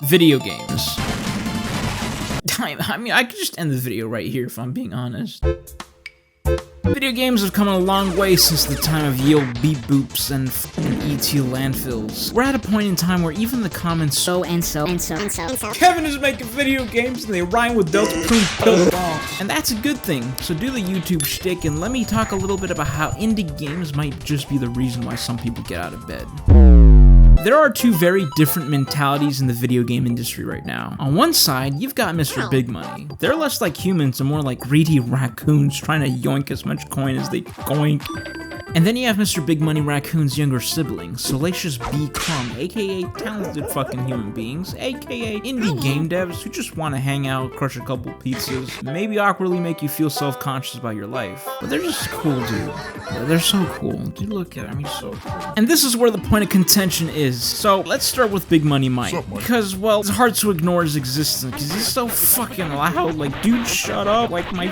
Video games. I mean, I could just end the video right here if I'm being honest. Video games have come a long way since the time of Yo Beep Boops and ET landfills. We're at a point in time where even the common so Kevin is making video games and they rhyme with Delta Poon. And that's a good thing. So do the YouTube shtick and let me talk a little bit about how indie games might just be the reason why some people get out of bed. There are two very different mentalities in the video game industry right now. On one side, you've got Mr. Big Money. They're less like humans and more like greedy raccoons trying to yoink as much coin as they goink. And then you have Mr. Big Money Raccoon's younger sibling, Salacious B. Crumb, aka talented fucking human beings, aka indie game devs who just want to hang out, crush a couple pizzas, maybe awkwardly make you feel self-conscious about your life. But they're just cool, dude. Yeah, they're so cool. Dude, look at him, he's so cool. And this is where the point of contention is. So, let's start with Big Money Mike. Because, well, it's hard to ignore his existence, because he's so fucking loud. Like, dude, shut up. Like, my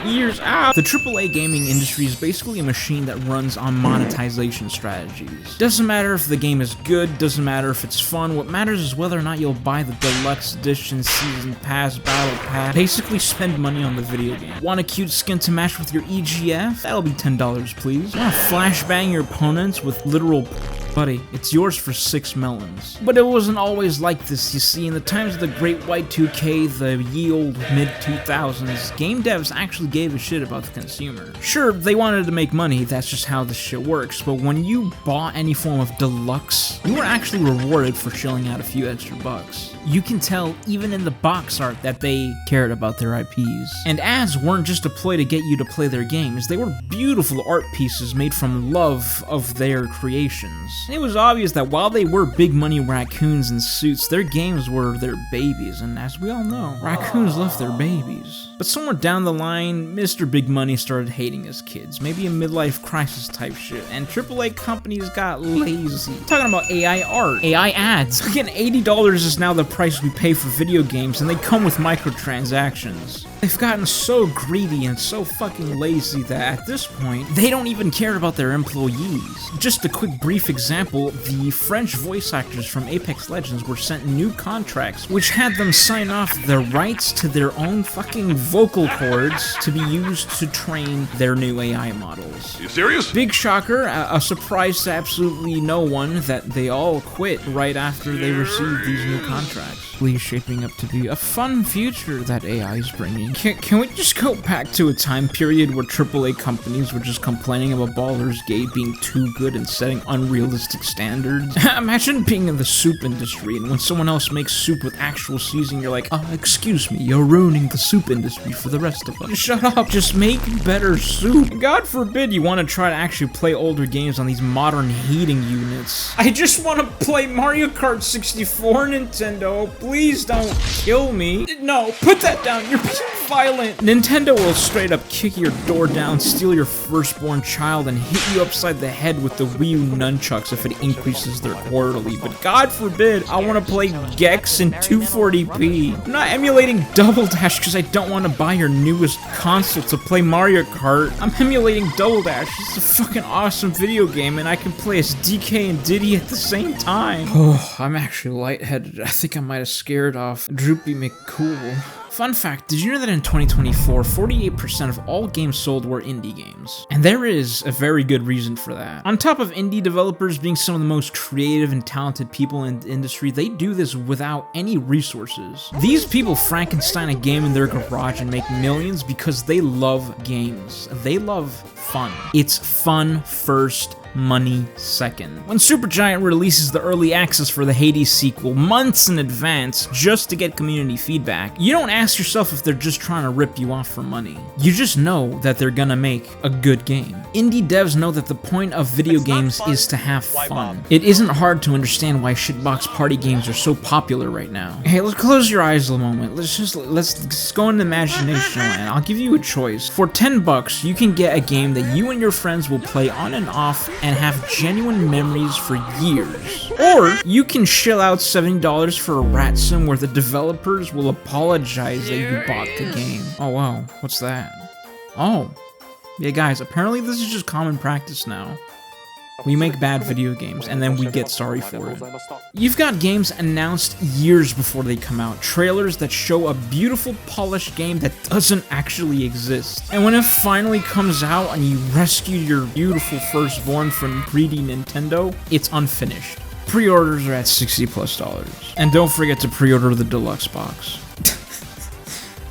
ears out. The AAA gaming industry is basically a machine that runs on monetization strategies. Doesn't matter if the game is good, doesn't matter if it's fun, what matters is whether or not you'll buy the deluxe edition, season pass, battle pass, basically spend money on the video game. Want a cute skin to match with your EGF? That'll be $10 please. Want to flashbang your opponents with literal buddy, it's yours for 6 melons. But it wasn't always like this, you see. In the times of the Great White 2K, the ye old mid-2000s, game devs actually gave a shit about the consumer. Sure, they wanted to make money, that's just how this shit works, but when you bought any form of deluxe, you were actually rewarded for shelling out a few extra bucks. You can tell, even in the box art, that they cared about their IPs. And ads weren't just a ploy to get you to play their games, they were beautiful art pieces made from love of their creations. And it was obvious that while they were big money raccoons in suits, their games were their babies, and as we all know, raccoons love their babies. But somewhere down the line, Mr. Big Money started hating his kids, maybe a midlife crisis type shit, and AAA companies got lazy. Talking about AI art, AI ads. Again, $80 is now the price we pay for video games, and they come with microtransactions. They've gotten so greedy and so fucking lazy that at this point, they don't even care about their employees. Just a quick brief example, the French voice actors from Apex Legends were sent new contracts which had them sign off the rights to their own fucking vocal cords to be used to train their new AI models. You serious? Big shocker, a surprise to absolutely no one that they all quit right after they received these new contracts. Really shaping up to be a fun future that AI is bringing. Can we just go back to a time period where AAA companies were just complaining about Baldur's Gate being too good and setting unrealistic standards? Imagine being in the soup industry and when someone else makes soup with actual seasoning, you're like, excuse me, you're ruining the soup industry for the rest of us. Shut up, just make better soup. God forbid you want to try to actually play older games on these modern heating units. I just want to play Mario Kart 64, Nintendo. Please don't kill me. No, put that down. You're being violent. Nintendo will straight up kick your door down, steal your firstborn child, and hit you upside the head with the Wii U nunchucks if it increases their quarterly. But God forbid, I want to play Gex in 240p. I'm not emulating Double Dash because I don't want to buy your newest console to play Mario Kart. I'm emulating Double Dash. It's a fucking awesome video game, and I can play as DK and Diddy at the same time. Oh, I'm actually lightheaded. I think I might have scared off Droopy McCool. Fun fact, did you know that in 2024, 48% of all games sold were indie games? And there is a very good reason for that. On top of indie developers being some of the most creative and talented people in the industry, they do this without any resources. These people Frankenstein a game in their garage and make millions because they love games. They love fun. It's fun first, money second. When Supergiant releases the early access for the Hades sequel months in advance just to get community feedback, you don't ask yourself if they're just trying to rip you off for money. You just know that they're gonna make a good game. Indie devs know that the point of video games is to have fun. It isn't hard to understand why shitbox party games are so popular right now. Hey, let's close your eyes a moment. Let's go into imagination land. I'll give you a choice. For $10, you can get a game that you and your friends will play on and off and have genuine memories for years. Or you can shell out $70 for a rat sim where the developers will apologize that you bought the game. Oh wow, what's that? Oh. Yeah guys, apparently this is just common practice now. We make bad video games, and then we get sorry for it. You've got games announced years before they come out, trailers that show a beautiful, polished game that doesn't actually exist. And when it finally comes out and you rescue your beautiful firstborn from greedy Nintendo, it's unfinished. Pre-orders are at $60+. And don't forget to pre-order the deluxe box.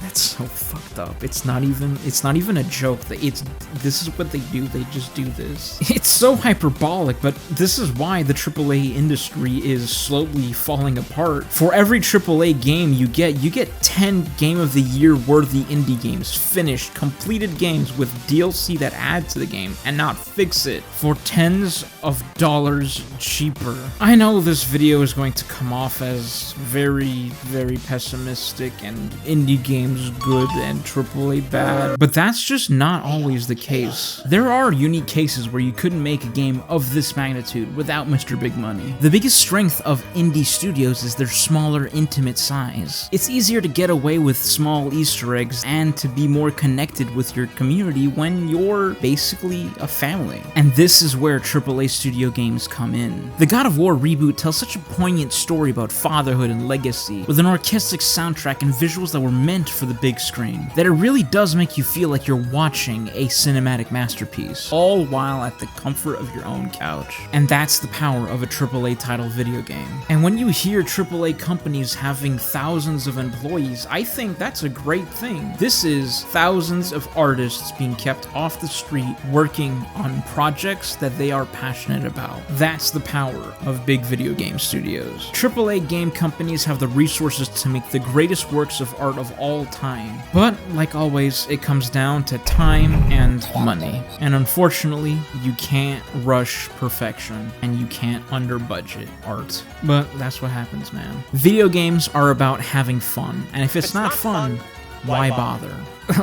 That's so fucked up. It's not even a joke. This is what they do. They just do this. It's so hyperbolic, but this is why the AAA industry is slowly falling apart. For every AAA game you get 10 Game of the Year worthy indie games, finished, completed games with DLC that add to the game and not fix it for tens of dollars cheaper. I know this video is going to come off as very, very pessimistic and indie games good and AAA bad, but that's just not always the case. There are unique cases where you couldn't make a game of this magnitude without Mr. Big Money. The biggest strength of indie studios is their smaller, intimate size. It's easier to get away with small Easter eggs and to be more connected with your community when you're basically a family. And this is where AAA studio games come in. The God of War reboot tells such a poignant story about fatherhood and legacy, with an orchestral soundtrack and visuals that were meant for the big screen, that it really does make you feel like you're watching a cinematic masterpiece, all while at the comfort of your own couch. And that's the power of a AAA title video game. And when you hear AAA companies having thousands of employees, I think that's a great thing. This is thousands of artists being kept off the street working on projects that they are passionate about. That's the power of big video game studios. AAA game companies have the resources to make the greatest works of art of all time. But, like always, it comes down to time and money. And unfortunately, you can't rush perfection, and you can't under-budget art. But that's what happens, man. Video games are about having fun, and if it's not fun, why bother?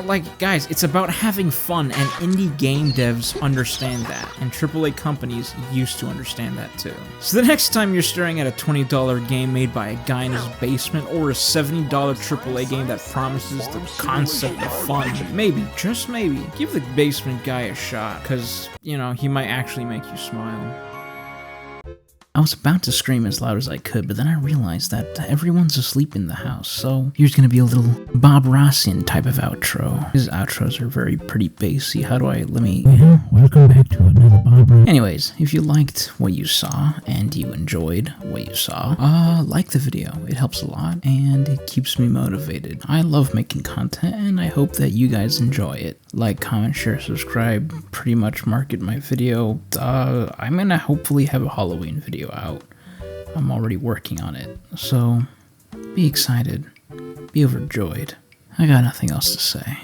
Like, guys, it's about having fun, and indie game devs understand that, and AAA companies used to understand that too. So the next time you're staring at a $20 game made by a guy in his basement, or a $70 AAA game that promises the concept of fun, maybe, just maybe, give the basement guy a shot, cause, you know, he might actually make you smile. I was about to scream as loud as I could, but then I realized that everyone's asleep in the house, so here's gonna be a little Bob Rossian type of outro. His outros are very pretty bassy. Welcome back to another Bob Rossian. Anyways, if you liked what you saw, and you enjoyed what you saw, like the video. It helps a lot, and it keeps me motivated. I love making content, and I hope that you guys enjoy it. Like, comment, share, subscribe, pretty much market my video. I'm gonna hopefully have a Halloween video out. I'm already working on it, so be excited, be overjoyed. I got nothing else to say.